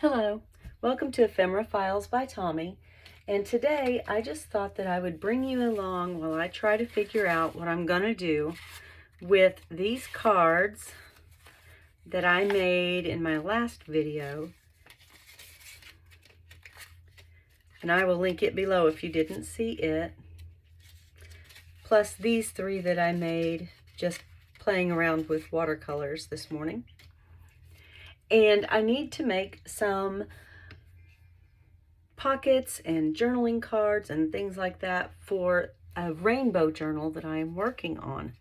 Hello, welcome to Ephemera Files by Tommy, and today I just thought that I would bring you along while I try to figure out what I'm going to do with these cards that I made in my last video, and I will link it below if you didn't see it, plus these three that I made just playing around with watercolors this morning. And I need to make some pockets and journaling cards and things like that for a rainbow journal that I am working on.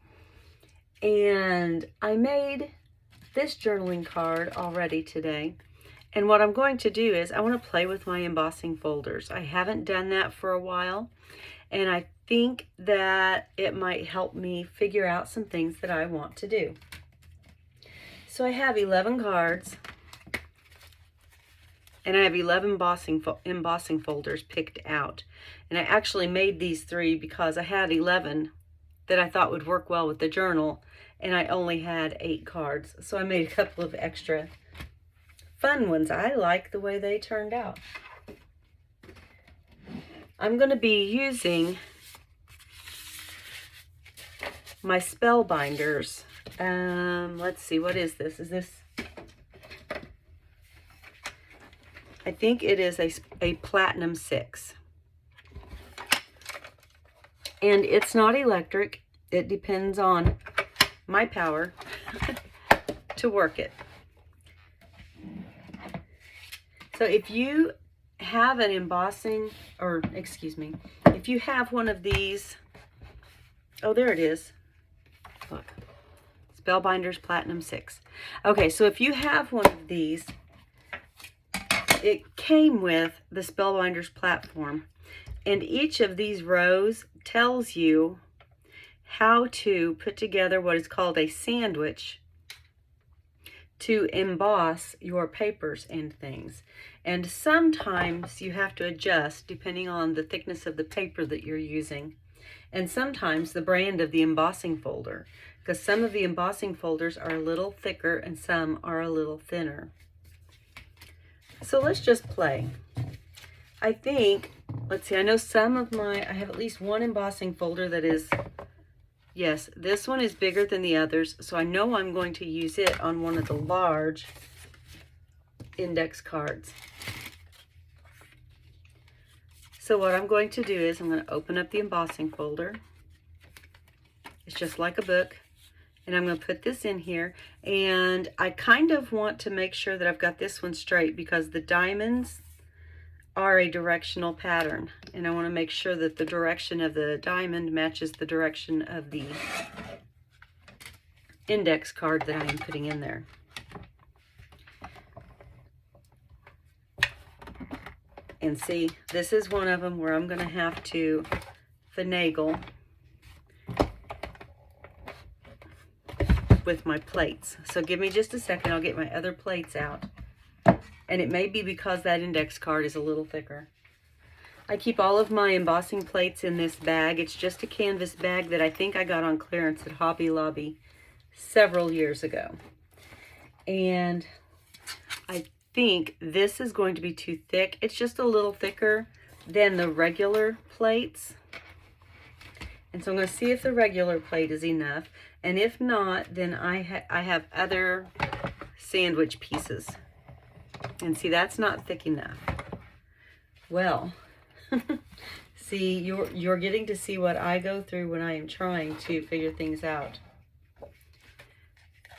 And I made this journaling card already today. And what I'm going to do is I want to play with my embossing folders. I haven't done that for a while, and I think that it might help me figure out some things that I want to do. So I have 11 cards, and I have 11 embossing folders picked out. And I actually made these three because I had 11 that I thought would work well with the journal, and I only had 8 cards. So I made a couple of extra fun ones. I like the way they turned out. I'm going to be using my spell binders. Let's see, what is this? Is this, I think it is a Platinum 6. And it's not electric. It depends on my power to work it. So if you have an embossing, or excuse me, if you have one of these, oh, there it is. Look. Spellbinders Platinum 6. Okay, so if you have one of these, it came with the Spellbinders platform, and each of these rows tells you how to put together what is called a sandwich to emboss your papers and things. And sometimes you have to adjust depending on the thickness of the paper that you're using, and sometimes the brand of the embossing folder, because some of the embossing folders are a little thicker and some are a little thinner. So let's just play. I think, let's see, I know I have at least one embossing folder that is, yes, this one is bigger than the others, so I know I'm going to use it on one of the large index cards. So what I'm going to do is I'm going to open up the embossing folder. It's just like a book. And I'm going to put this in here, and I kind of want to make sure that I've got this one straight because the diamonds are a directional pattern, and I want to make sure that the direction of the diamond matches the direction of the index card that I am putting in there. And see, this is one of them where I'm going to have to finagle with my plates. So give me just a second, I'll get my other plates out. And it may be because that index card is a little thicker. I keep all of my embossing plates in this bag. It's just a canvas bag that I think I got on clearance at Hobby Lobby several years ago. And I think this is going to be too thick. It's just a little thicker than the regular plates. And so I'm going to see if the regular plate is enough. And if not, then I have other sandwich pieces. And see, that's not thick enough. Well, see, you're getting to see what I go through when I am trying to figure things out.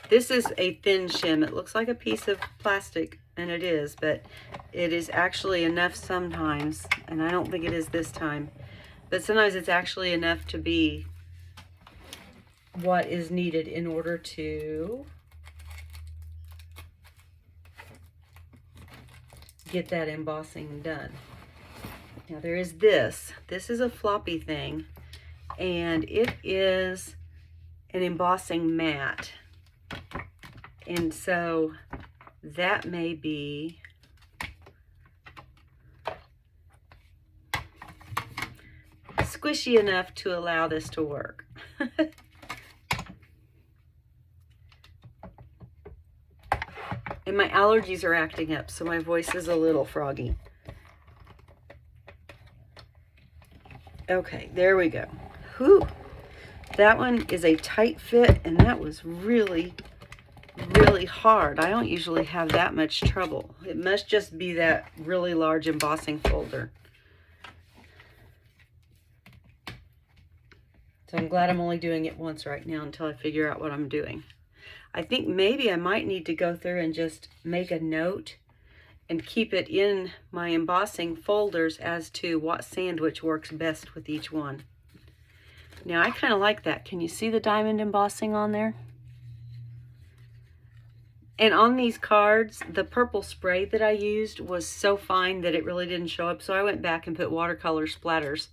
This is a thin shim. It looks like a piece of plastic, and it is, but it is actually enough sometimes, and I don't think it is this time, but sometimes it's actually enough to be what is needed in order to get that embossing done. Now there is this. This is a floppy thing, and it is an embossing mat. And so that may be squishy enough to allow this to work. And my allergies are acting up, so my voice is a little froggy. Okay, there we go. Whew. That one is a tight fit, and that was really, really hard. I don't usually have that much trouble. It must just be that really large embossing folder. So I'm glad I'm only doing it once right now until I figure out what I'm doing. I think maybe I might need to go through and just make a note and keep it in my embossing folders as to what sandwich works best with each one. Now I kind of like that. Can you see the diamond embossing on there? And on these cards, the purple spray that I used was so fine that it really didn't show up. So I went back and put watercolor splatters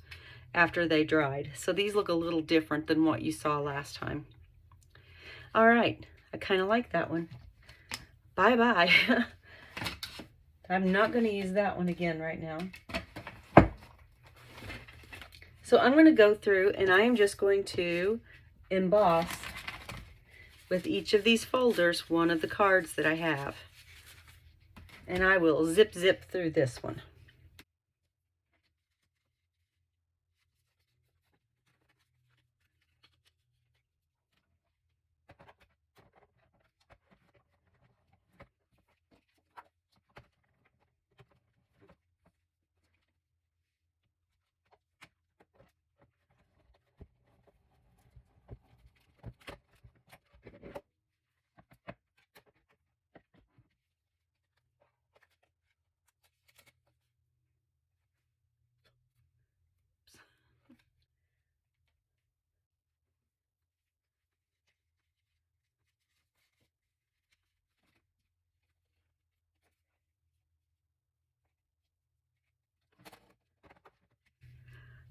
after they dried. So these look a little different than what you saw last time. All right, I kind of like that one. Bye-bye. I'm not going to use that one again right now. So I'm going to go through and I am just going to emboss with each of these folders one of the cards that I have. And I will zip through this one.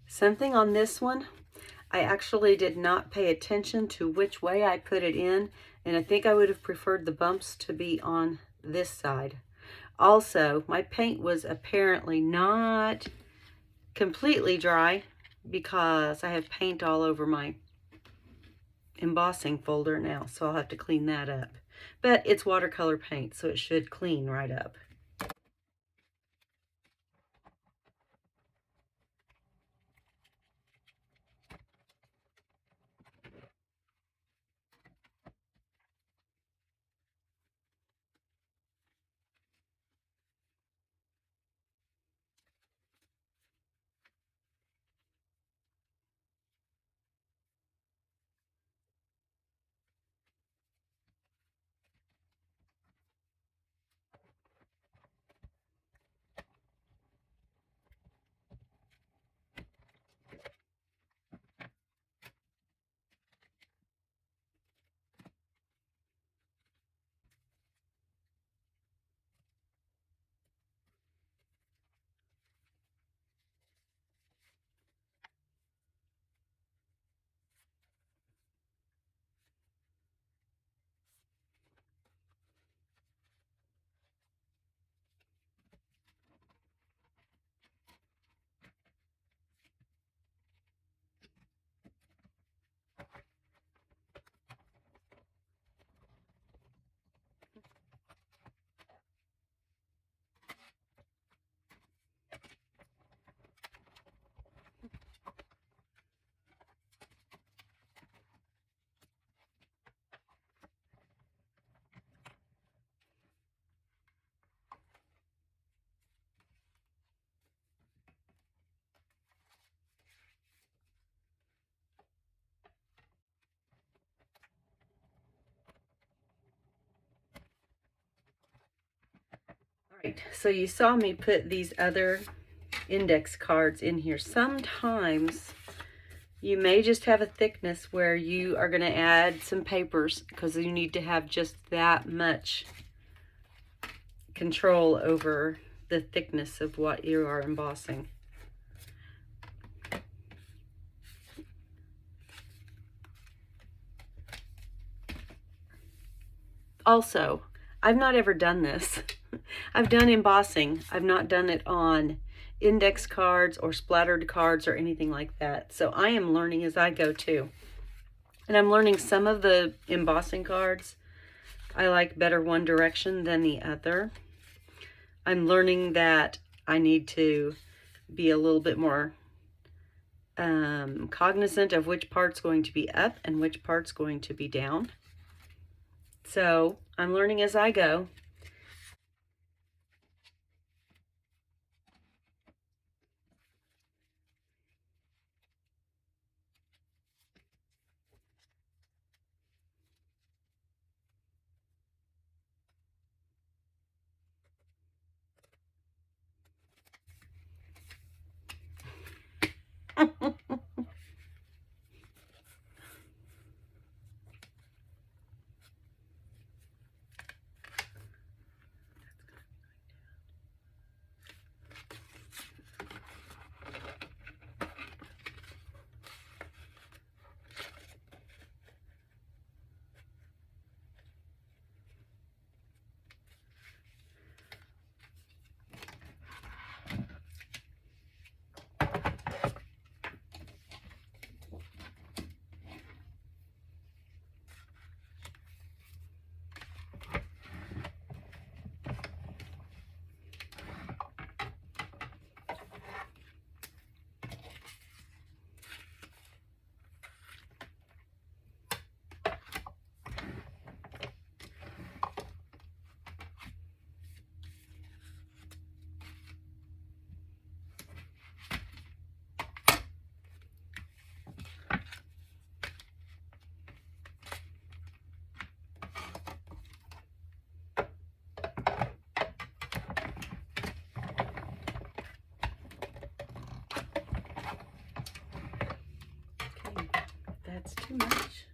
Something on this one, I actually did not pay attention to which way I put it in, and I think I would have preferred the bumps to be on this side. Also, my paint was apparently not completely dry because I have paint all over my embossing folder now, so I'll have to clean that up. But it's watercolor paint, so it should clean right up. Right, so you saw me put these other index cards in here. Sometimes you may just have a thickness where you are going to add some papers because you need to have just that much control over the thickness of what you are embossing. Also, I've not ever done this. I've done embossing. I've not done it on index cards or splattered cards or anything like that. So I am learning as I go too. And I'm learning some of the embossing cards I like better one direction than the other. I'm learning that I need to be a little bit more cognizant of which part's going to be up and which part's going to be down. So I'm learning as I go. That's too much.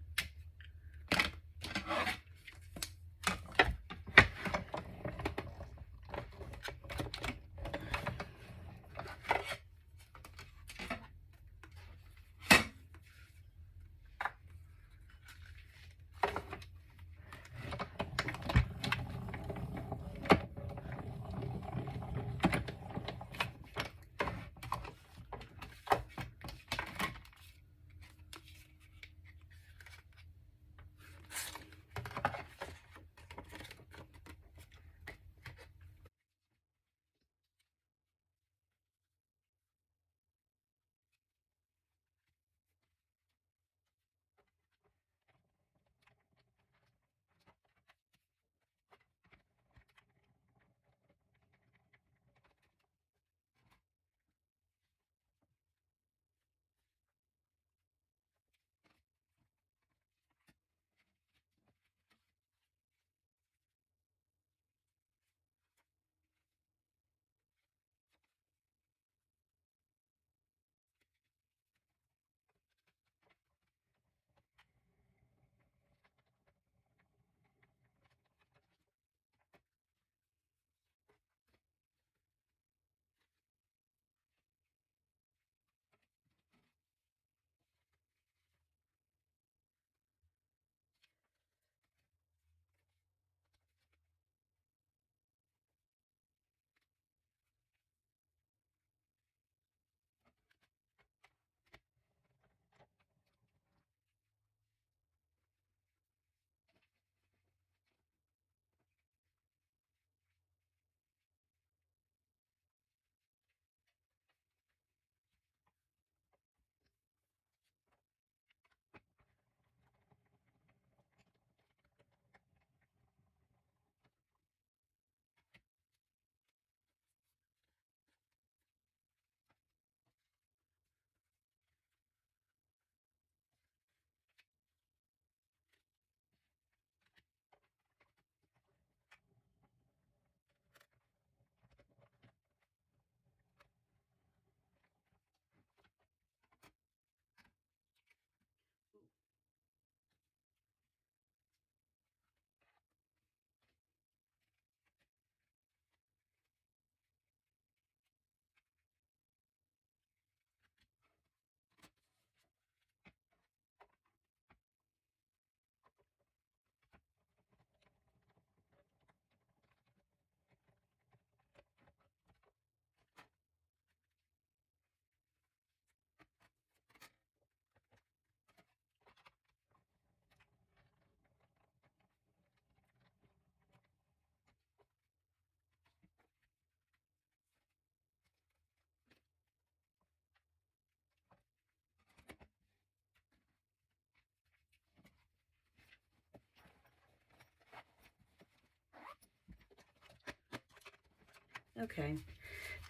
Okay,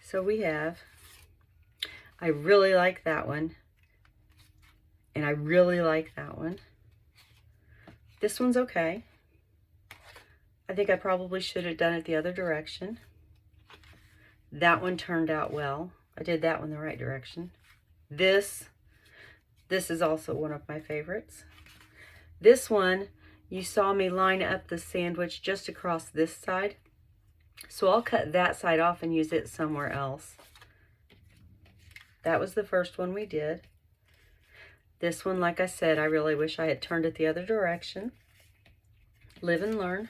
so we have, I really like that one, and I really like that one. This one's okay. I think I probably should have done it the other direction. That one turned out well. I did that one the right direction. This is also one of my favorites. This one, you saw me line up the sandwich just across this side. So I'll cut that side off and use it somewhere else. That was the first one we did. This one, like I said, I really wish I had turned it the other direction. Live and learn.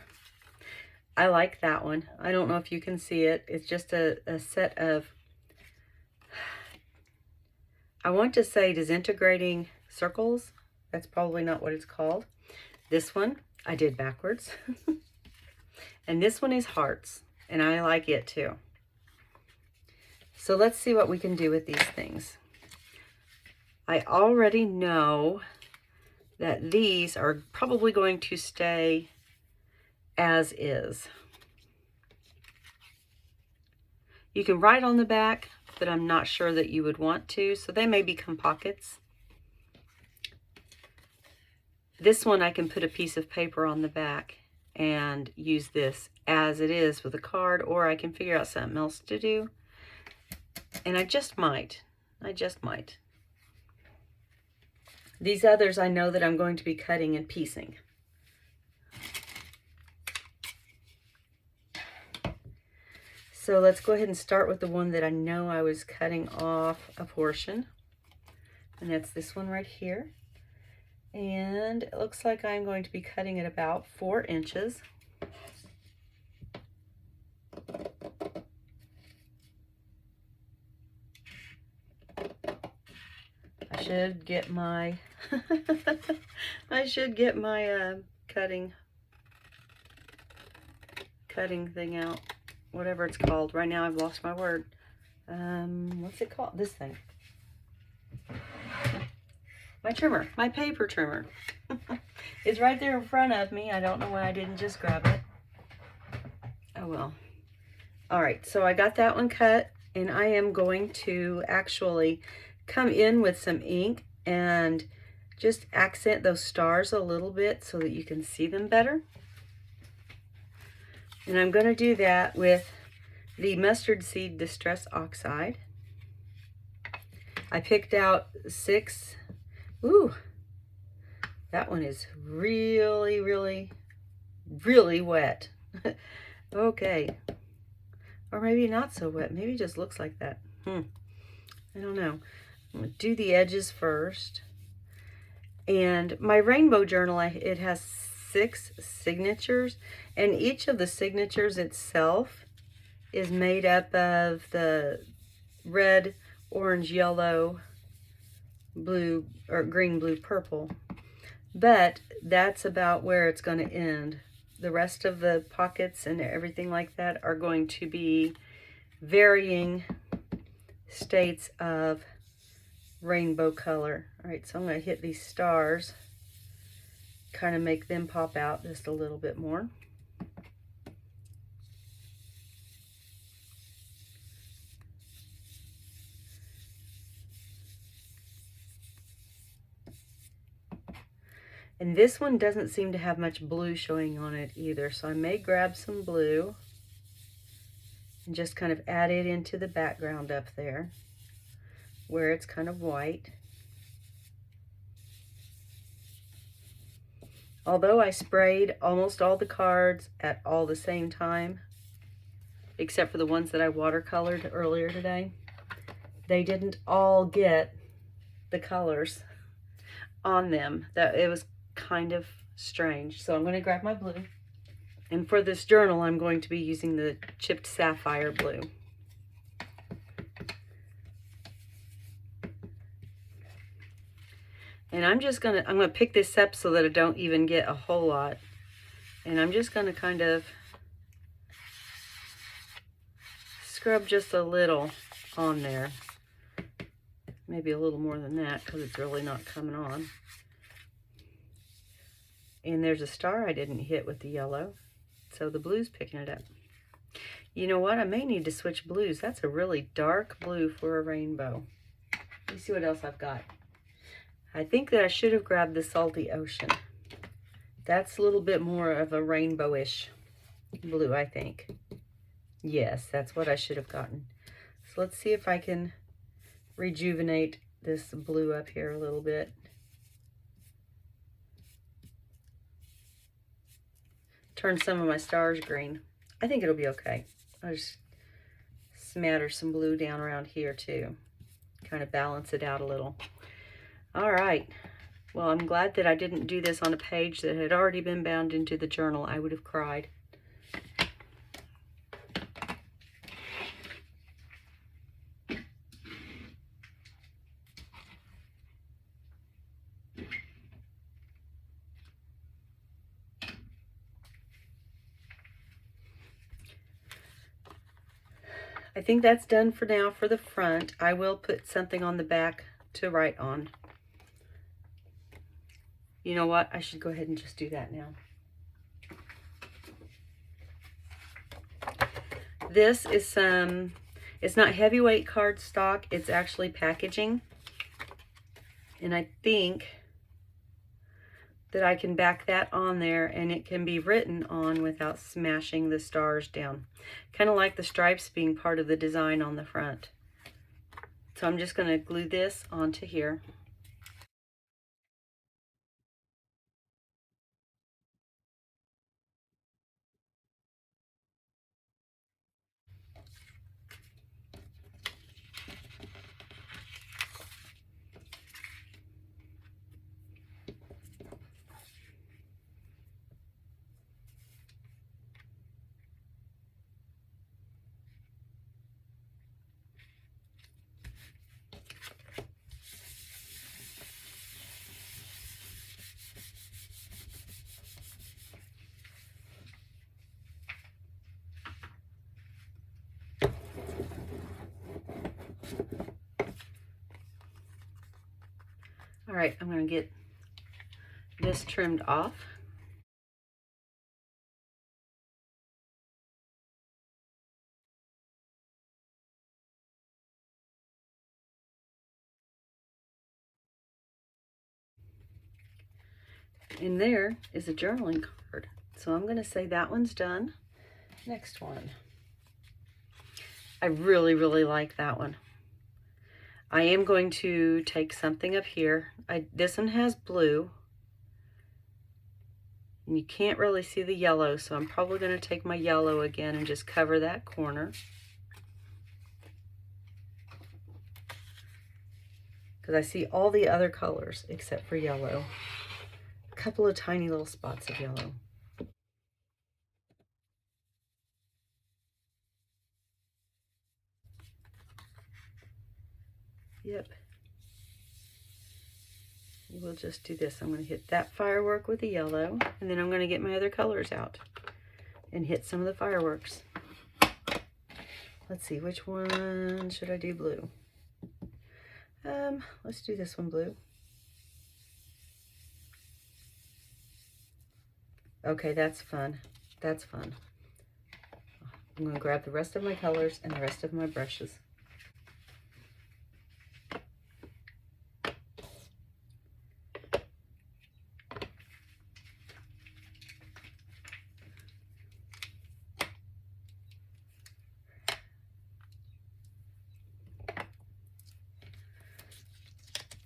I like that one. I don't know if you can see it. It's just a set of, I want to say disintegrating circles. That's probably not what it's called. This one, I did backwards. And this one is hearts, and I like it too. So let's see what we can do with these things. I already know that these are probably going to stay as is. You can write on the back, but I'm not sure that you would want to, so they may become pockets. This one I can put a piece of paper on the back and use this as it is with a card, or I can figure out something else to do. And I just might. These others I know that I'm going to be cutting and piecing. So let's go ahead and start with the one that I know I was cutting off a portion. And that's this one right here. And it looks like I'm going to be cutting it about 4 inches. I should get my cutting thing out, whatever it's called. Right now I've lost my word. What's it called? This thing. My trimmer, my paper trimmer. It's right there in front of me. I don't know why I didn't just grab it. Oh well. All right, so I got that one cut, and I am going to actually come in with some ink and just accent those stars a little bit so that you can see them better. And I'm going to do that with the Mustard Seed Distress Oxide. I picked out 6. Ooh, that one is really, really, really wet. Okay. Or maybe not so wet. Maybe it just looks like that. I don't know. I'm going to do the edges first. And my rainbow journal, it has 6 signatures. And each of the signatures itself is made up of the red, orange, yellow, blue, or green, blue, purple. But that's about where it's going to end. The rest of the pockets and everything like that are going to be varying states of rainbow color. All right, so I'm going to hit these stars, kind of make them pop out just a little bit more. And this one doesn't seem to have much blue showing on it either, so I may grab some blue and just kind of add it into the background up there where it's kind of white. Although I sprayed almost all the cards at all the same time, except for the ones that I watercolored earlier today, they didn't all get the colors on them. It was kind of strange. So I'm going to grab my blue. And for this journal, I'm going to be using the chipped sapphire blue. And I'm going to pick this up so that I don't even get a whole lot. And I'm just going to kind of scrub just a little on there. Maybe a little more than that because it's really not coming on. And there's a star I didn't hit with the yellow, so the blue's picking it up. You know what? I may need to switch blues. That's a really dark blue for a rainbow. Let me see what else I've got. I think that I should have grabbed the Salty Ocean. That's a little bit more of a rainbowish blue, I think. Yes, that's what I should have gotten. So let's see if I can rejuvenate this blue up here a little bit. Turn some of my stars green. I think it'll be okay. I'll just smatter some blue down around here too. Kind of balance it out a little. All right. Well, I'm glad that I didn't do this on a page that had already been bound into the journal. I would have cried. I think that's done for now for the front. I will put something on the back to write on. You know what? I should go ahead and just do that now. This is some, it's not heavyweight cardstock, it's actually packaging. And I think that I can back that on there and it can be written on without smashing the stars down. Kind of like the stripes being part of the design on the front. So I'm just going to glue this onto here. All right, I'm going to get this trimmed off. And there is a journaling card. So I'm going to say that one's done. Next one. I really, really like that one. I am going to take something up here. This one has blue. And you can't really see the yellow, so I'm probably going to take my yellow again and just cover that corner. Because I see all the other colors except for yellow. A couple of tiny little spots of yellow. Yep. We'll just do this. I'm going to hit that firework with the yellow, and then I'm going to get my other colors out and hit some of the fireworks. Let's see, which one should I do blue? Let's do this one blue. Okay, that's fun. That's fun. I'm going to grab the rest of my colors and the rest of my brushes.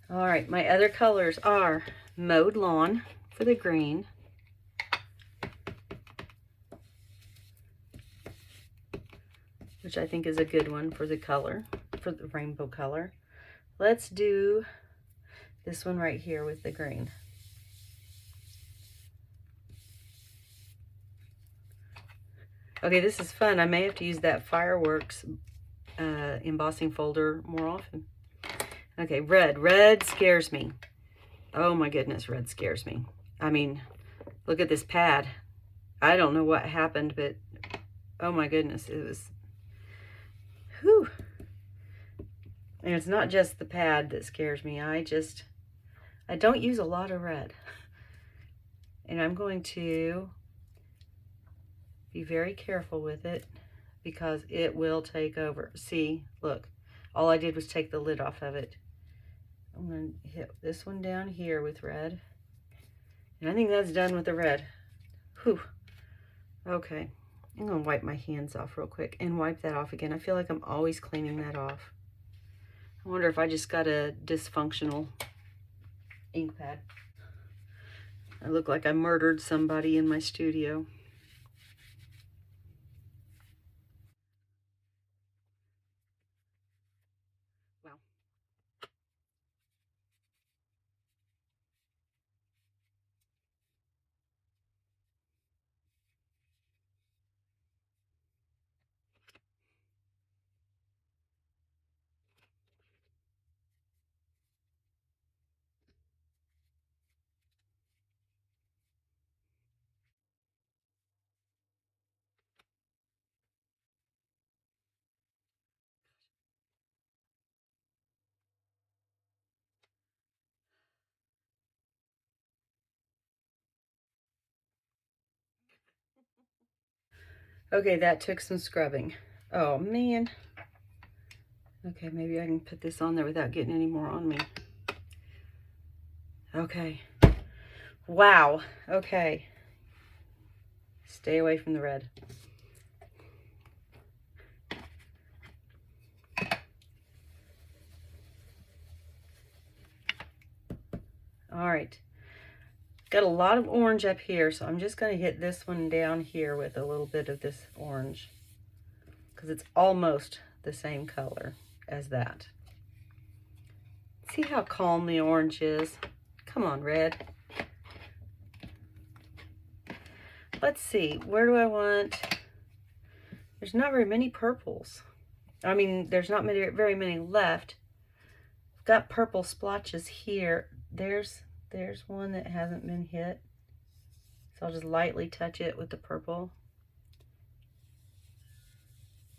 All right, my other colors are Mowed Lawn for the green, which I think is a good one for the color, for the rainbow color. Let's do this one right here with the green. Okay, this is fun. I may have to use that fireworks embossing folder more often. Okay, red. Red scares me. Oh my goodness, red scares me. I mean, look at this pad. I don't know what happened, but oh my goodness, it was, whew. And it's not just the pad that scares me. I don't use a lot of red. And I'm going to be very careful with it because it will take over. See, look, all I did was take the lid off of it. I'm going to hit this one down here with red. And I think that's done with the red. Whew. Okay. I'm going to wipe my hands off real quick and wipe that off again. I feel like I'm always cleaning that off. I wonder if I just got a dysfunctional ink pad. I look like I murdered somebody in my studio. Wow. Okay, that took some scrubbing. Oh, man. Okay, maybe I can put this on there without getting any more on me. Okay. Wow. Okay. Stay away from the red. All right. Got a lot of orange up here, so I'm just going to hit this one down here with a little bit of this orange because it's almost the same color as that. See how calm the orange is? Come on, red. Let's see, where do I want... There's not very many purples. I mean, there's not very many left. I've got purple splotches here. There's one that hasn't been hit. So I'll just lightly touch it with the purple.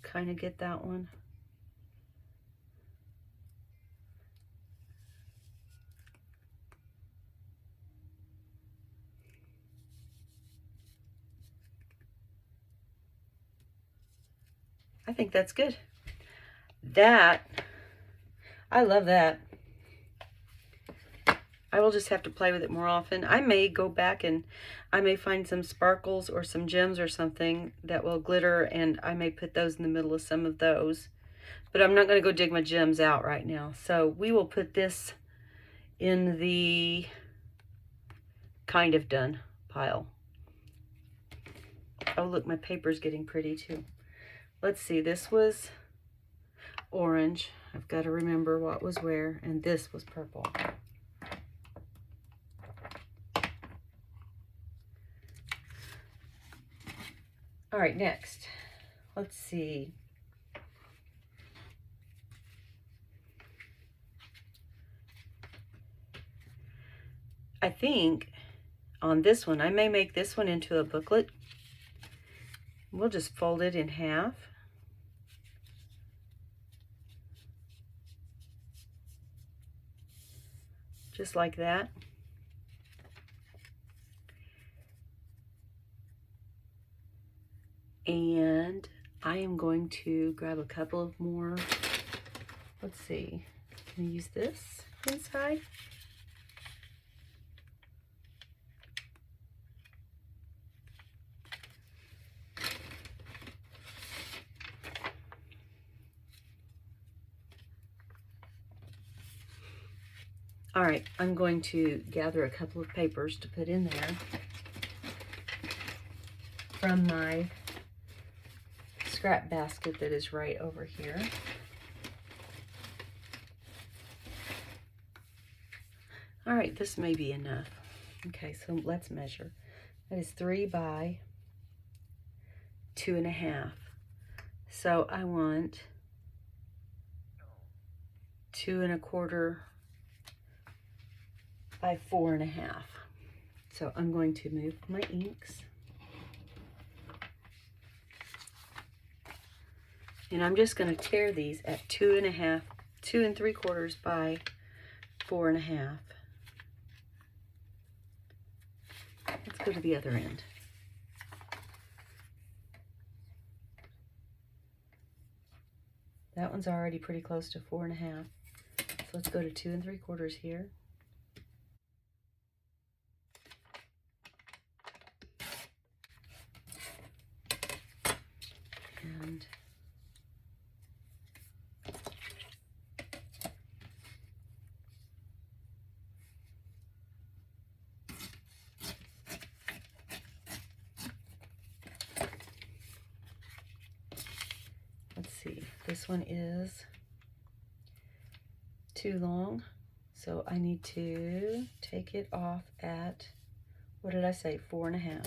Kind of get that one. I think that's good. That, I love that. I will just have to play with it more often. I may go back and I may find some sparkles or some gems or something that will glitter, and I may put those in the middle of some of those. But I'm not going to go dig my gems out right now. So we will put this in the kind of done pile. Oh, look, my paper's getting pretty too. Let's see, this was orange. I've got to remember what was where, and this was purple. All right, next, let's see. I think on this one, I may make this one into a booklet. We'll just fold it in half. Just like that. And I am going to grab a couple of more. Let's see, can I use this inside? All right, I'm going to gather a couple of papers to put in there from my scrap basket that is right over here. All right, this may be enough. Okay, so let's measure. That is 3 by 2.5. So I want 2.25 by 4.5. So I'm going to move my inks. And I'm just going to tear these at 2.5, 2 3/4 by 4.5. Let's go to the other end. That one's already pretty close to 4.5. So let's go to 2 3/4 here. And let's see, this one is too long, so I need to take it off at, what did I say, 4.5.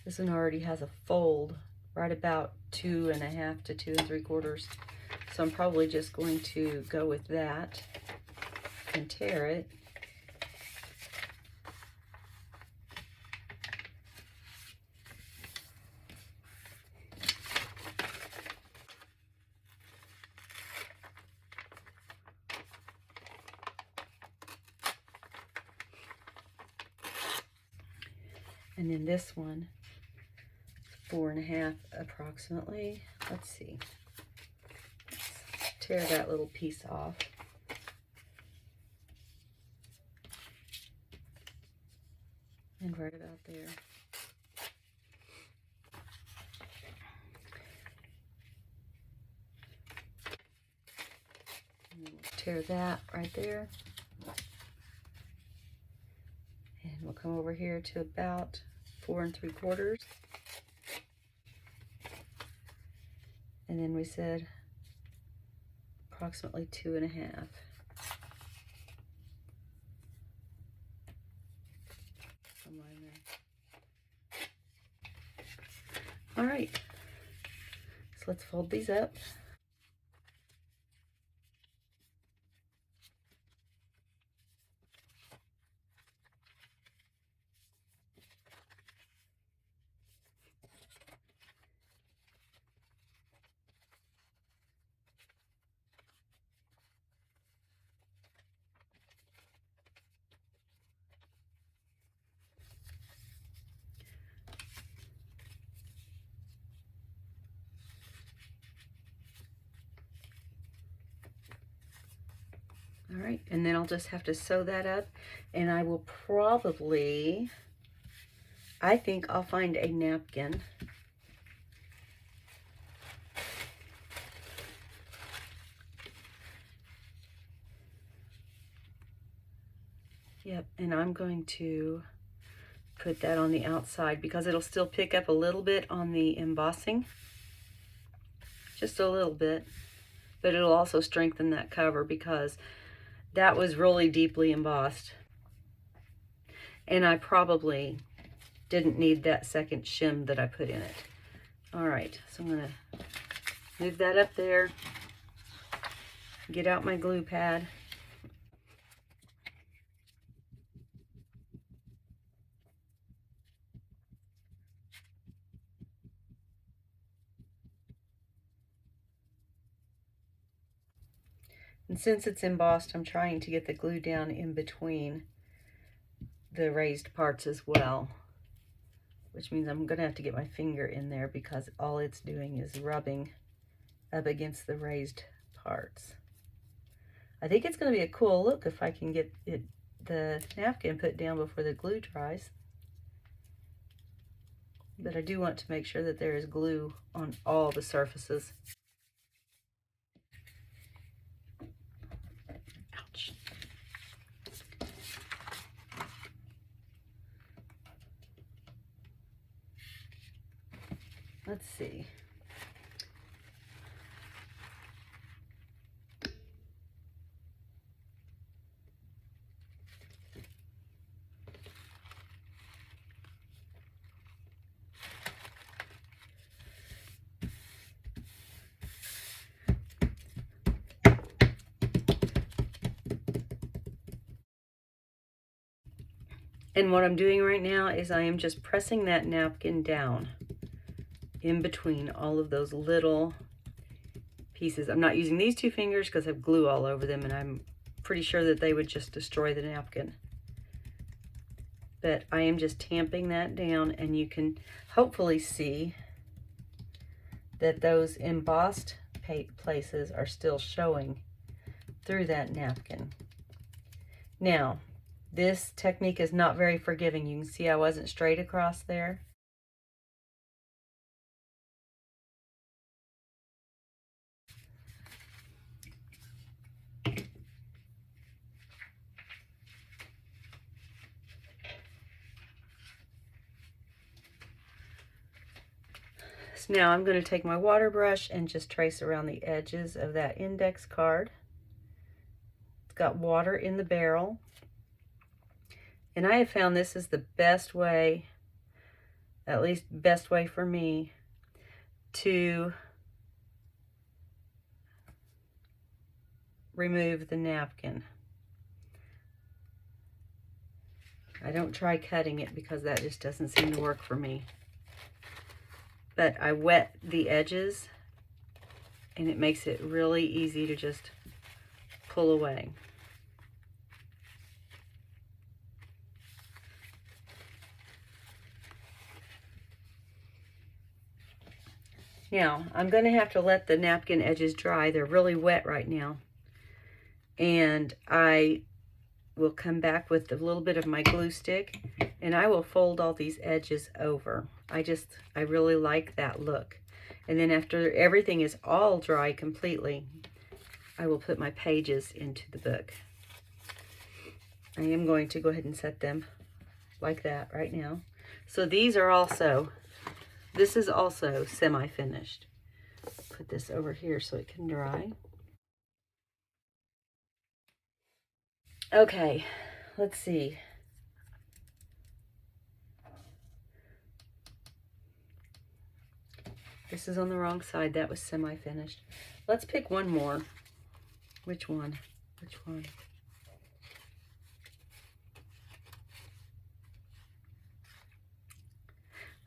This one already has a fold right about 2.5 to 2 3/4. So I'm probably just going to go with that and tear it. And then this one, 4.5 approximately. Let's see. Let's tear that little piece off. And right about there. And we'll tear that right there. And we'll come over here to about 4 3/4. And then we said approximately 2.5. Somewhere in there. All right, so let's fold these up. All right, and then I'll just have to sew that up, and I will probably, I think I'll find a napkin. Yep, and I'm going to put that on the outside because it'll still pick up a little bit on the embossing, just a little bit, but it'll also strengthen that cover because that was really deeply embossed. And I probably didn't need that second shim that I put in it. All right, so I'm gonna move that up there, get out my glue pad. And since it's embossed, I'm trying to get the glue down in between the raised parts as well, which means I'm gonna have to get my finger in there because all it's doing is rubbing up against the raised parts. I think it's gonna be a cool look if I can get the napkin put down before the glue dries. But I do want to make sure that there is glue on all the surfaces. Ouch. Let's see. And what I'm doing right now is I am just pressing that napkin down in between all of those little pieces. I'm not using these 2 fingers because I have glue all over them, and I'm pretty sure that they would just destroy the napkin. But I am just tamping that down, and you can hopefully see that those embossed places are still showing through that napkin. Now, this technique is not very forgiving. You can see I wasn't straight across there. So now I'm going to take my water brush and just trace around the edges of that index card. It's got water in the barrel. And I have found this is the best way, at least best way for me, to remove the napkin. I don't try cutting it because that just doesn't seem to work for me. But I wet the edges, and it makes it really easy to just pull away. Now, I'm going to have to let the napkin edges dry. They're really wet right now. And I will come back with a little bit of my glue stick, and I will fold all these edges over. I really like that look. And then after everything is all dry completely, I will put my pages into the book. I am going to go ahead and set them like that right now. So these are also, this is also semi-finished. Put this over here so it can dry. Okay, let's see. This is on the wrong side. That was semi-finished. Let's pick one more. Which one? Which one?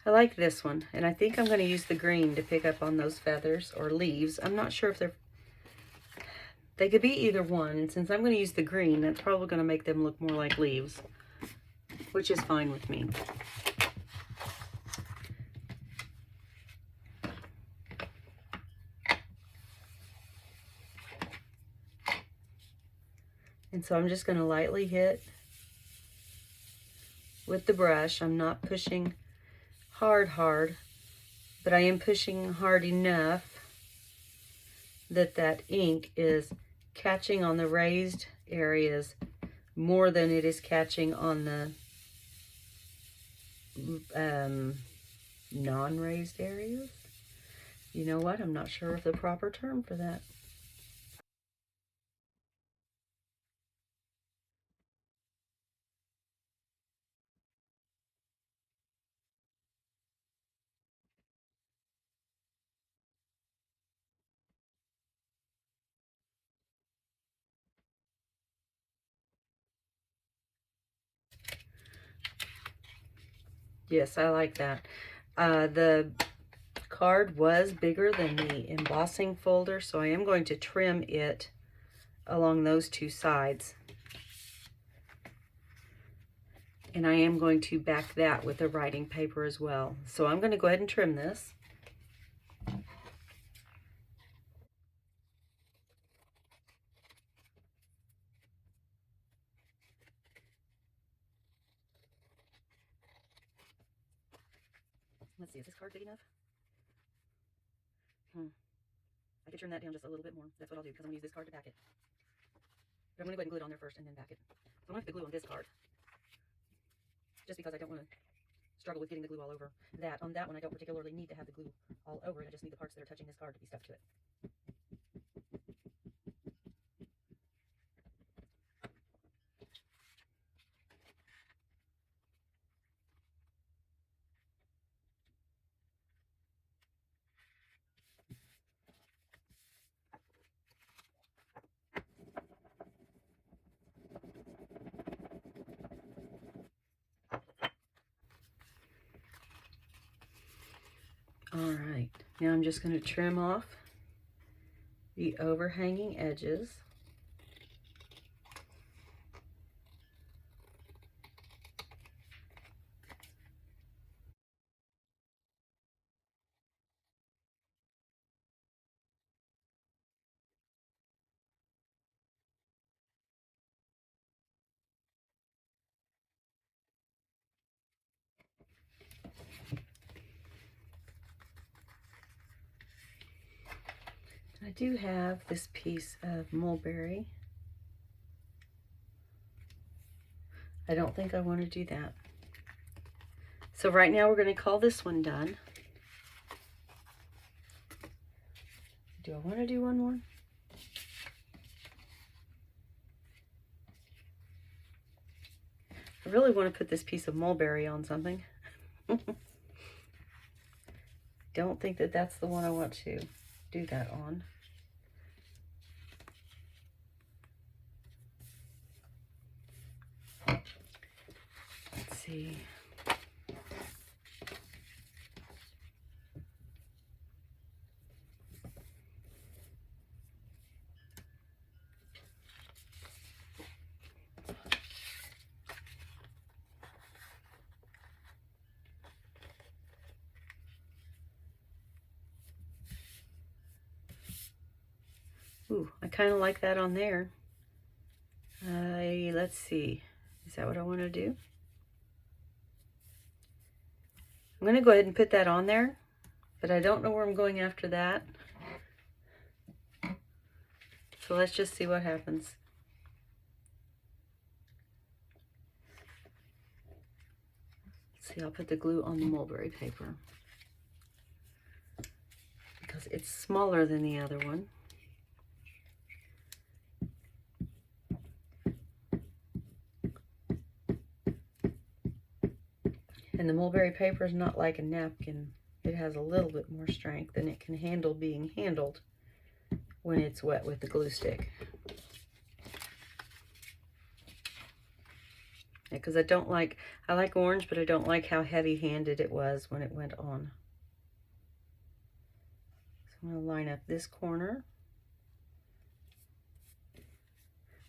I like this one, and I think I'm going to use the green to pick up on those feathers or leaves. I'm not sure if they could be either one, and since I'm going to use the green, that's probably going to make them look more like leaves, which is fine with me. And so I'm just going to lightly hit with the brush. I'm not pushing hard, but I am pushing hard enough that that ink is catching on the raised areas more than it is catching on the non-raised areas. You know what? I'm not sure of the proper term for that. Yes, I like that. The card was bigger than the embossing folder, so I am going to trim it along those 2 sides. And I am going to back that with the writing paper as well. So I'm going to go ahead and trim this. Let's see, is this card big enough? I could trim that down just a little bit more. That's what I'll do, because I'm going to use this card to back it. But I'm going to go ahead and glue it on there first and then back it. So I'm going to have the glue on this card, just because I don't want to struggle with getting the glue all over that. On that one, I don't particularly need to have the glue all over it. I just need the parts that are touching this card to be stuck to it. All right, now I'm just going to trim off the overhanging edges. I do have this piece of mulberry. I don't think I want to do that. So right now we're going to call this one done. Do I want to do one more? I really want to put this piece of mulberry on something. Don't think that that's the one I want to do that on. Let's see. Ooh, I kind of like that on there. Let's see. Is that what I want to do? I'm going to go ahead and put that on there, but I don't know where I'm going after that. So let's just see what happens. Let's see, I'll put the glue on the mulberry paper because it's smaller than the other one. And the mulberry paper is not like a napkin. It has a little bit more strength and it can handle being handled when it's wet with the glue stick. Yeah, because I like orange, but I don't like how heavy-handed it was when it went on. So I'm going to line up this corner.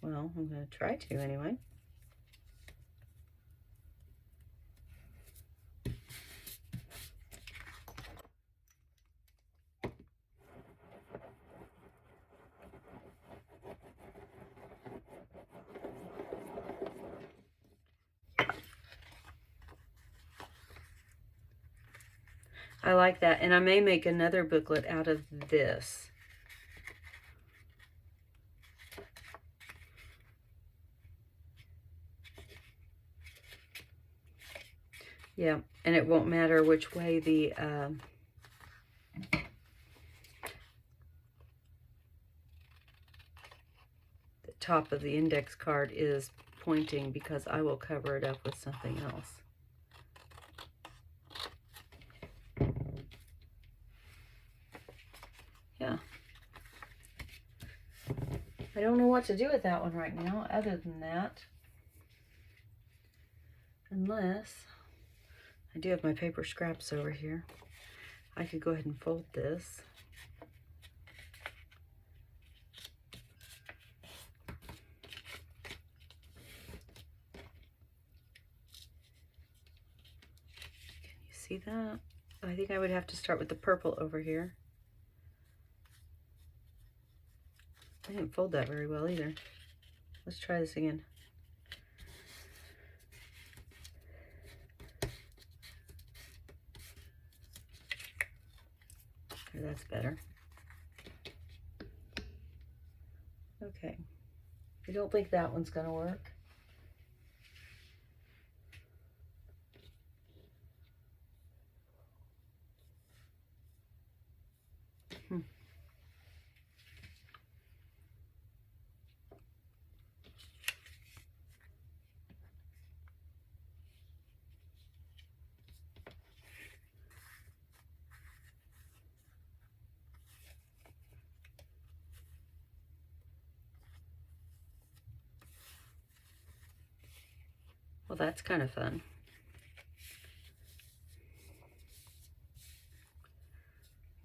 Well, I'm going to try to anyway. I like that, and I may make another booklet out of this. Yeah, and it won't matter which way the top of the index card is pointing, because I will cover it up with something else. Yeah. I don't know what to do with that one right now, other than that. Unless, I do have my paper scraps over here. I could go ahead and fold this. Can you see that? I think I would have to start with the purple over here. I didn't fold that very well either. Let's try this again. Okay, that's better. Okay. I don't think that one's going to work. Well, that's kind of fun.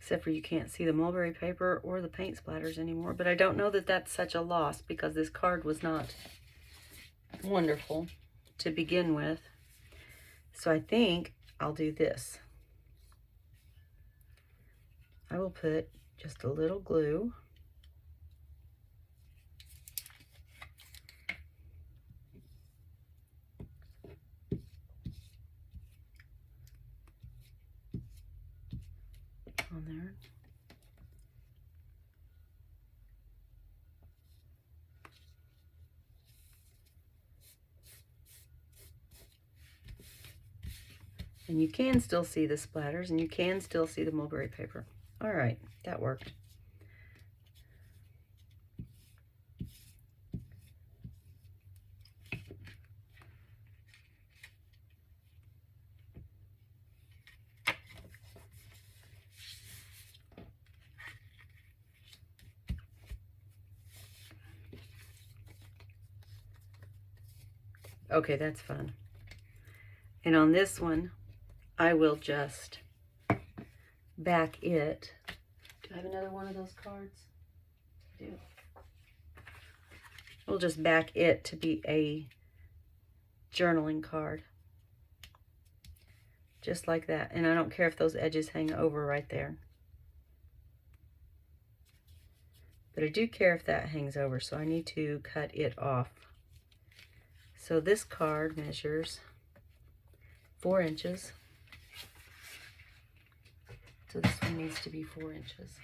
Except for you can't see the mulberry paper or the paint splatters anymore. But I don't know that that's such a loss because this card was not wonderful to begin with. So I think I'll do this. I will put just a little glue. On there. And you can still see the splatters, and you can still see the mulberry paper. All right, that worked. Okay, that's fun. And on this one, I will just back it. Do I have another one of those cards? I do. We'll just back it to be a journaling card. Just like that. And I don't care if those edges hang over right there. But I do care if that hangs over, so I need to cut it off. So this card measures 4 inches. So this one needs to be 4 inches.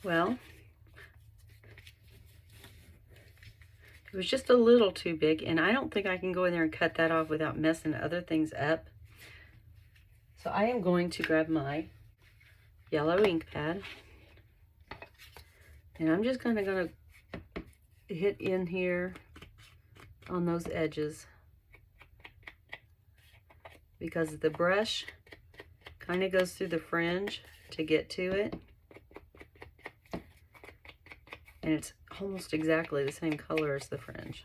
Well, it was just a little too big, and I don't think I can go in there and cut that off without messing other things up. So I am going to grab my yellow ink pad, and I'm just kind of going to hit in here on those edges, because the brush kind of goes through the fringe to get to it. And it's almost exactly the same color as the fringe.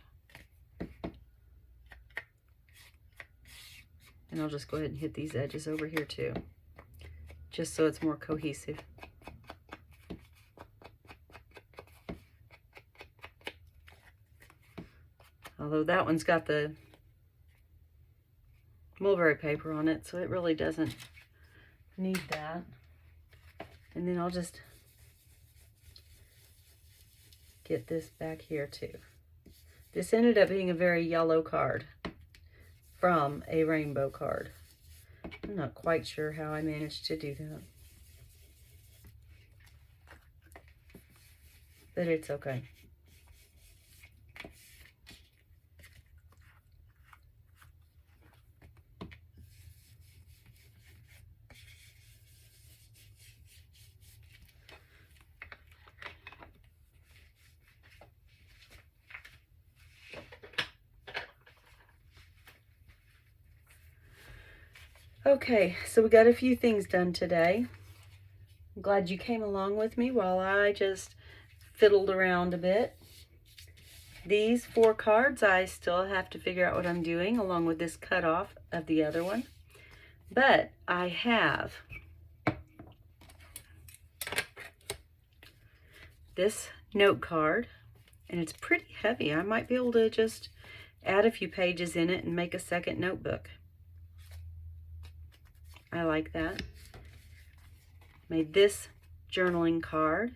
And I'll just go ahead and hit these edges over here too, just so it's more cohesive. Although that one's got the mulberry paper on it, so it really doesn't need that. And then I'll just get this back here too. This ended up being a very yellow card from a rainbow card. I'm not quite sure how I managed to do that, but it's okay. Okay, so we got a few things done today. I'm glad you came along with me while I just fiddled around a bit. These 4 cards, I still have to figure out what I'm doing, along with this cutoff of the other one. But I have this note card, and it's pretty heavy. I might be able to just add a few pages in it and make a second notebook. I like that. Made this journaling card.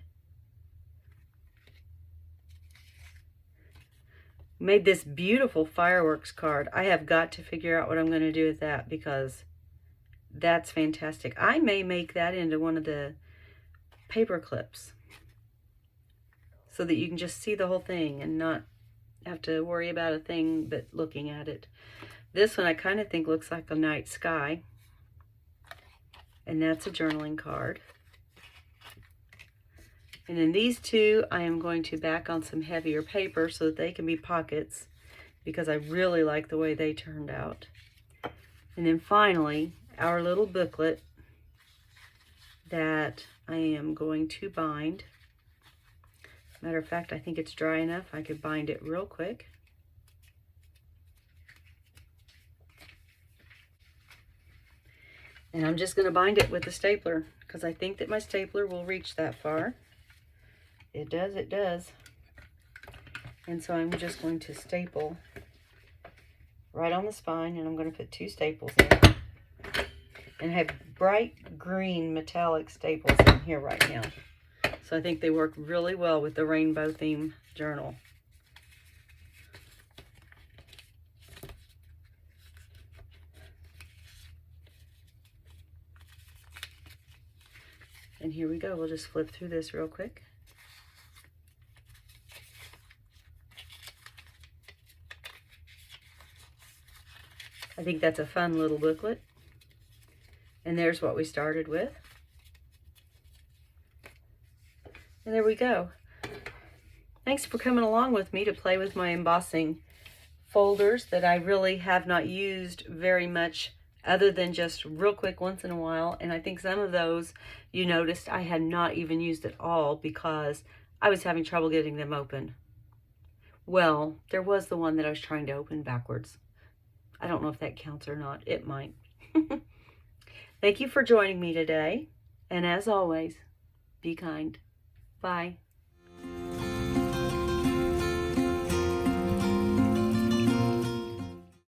Made this beautiful fireworks card. I have got to figure out what I'm going to do with that because that's fantastic. I may make that into one of the paper clips so that you can just see the whole thing and not have to worry about a thing but looking at it. This one I kind of think looks like a night sky, and that's a journaling card. And then these two I am going to back on some heavier paper so that they can be pockets because I really like the way they turned out. And then finally, our little booklet that I am going to bind. Matter of fact, I think it's dry enough I could bind it real quick. And I'm just going to bind it with a stapler because I think that my stapler will reach that far. It does, it does. And so I'm just going to staple right on the spine, and I'm going to put 2 staples in. And I have bright green metallic staples in here right now. So I think they work really well with the rainbow theme journal. And here we go. We'll just flip through this real quick. I think that's a fun little booklet. And there's what we started with. And there we go. Thanks for coming along with me to play with my embossing folders that I really have not used very much other than just real quick once in a while. And I think some of those you noticed I had not even used at all because I was having trouble getting them open. Well, there was the one that I was trying to open backwards. I don't know if that counts or not. It might. Thank you for joining me today. And as always, be kind. Bye.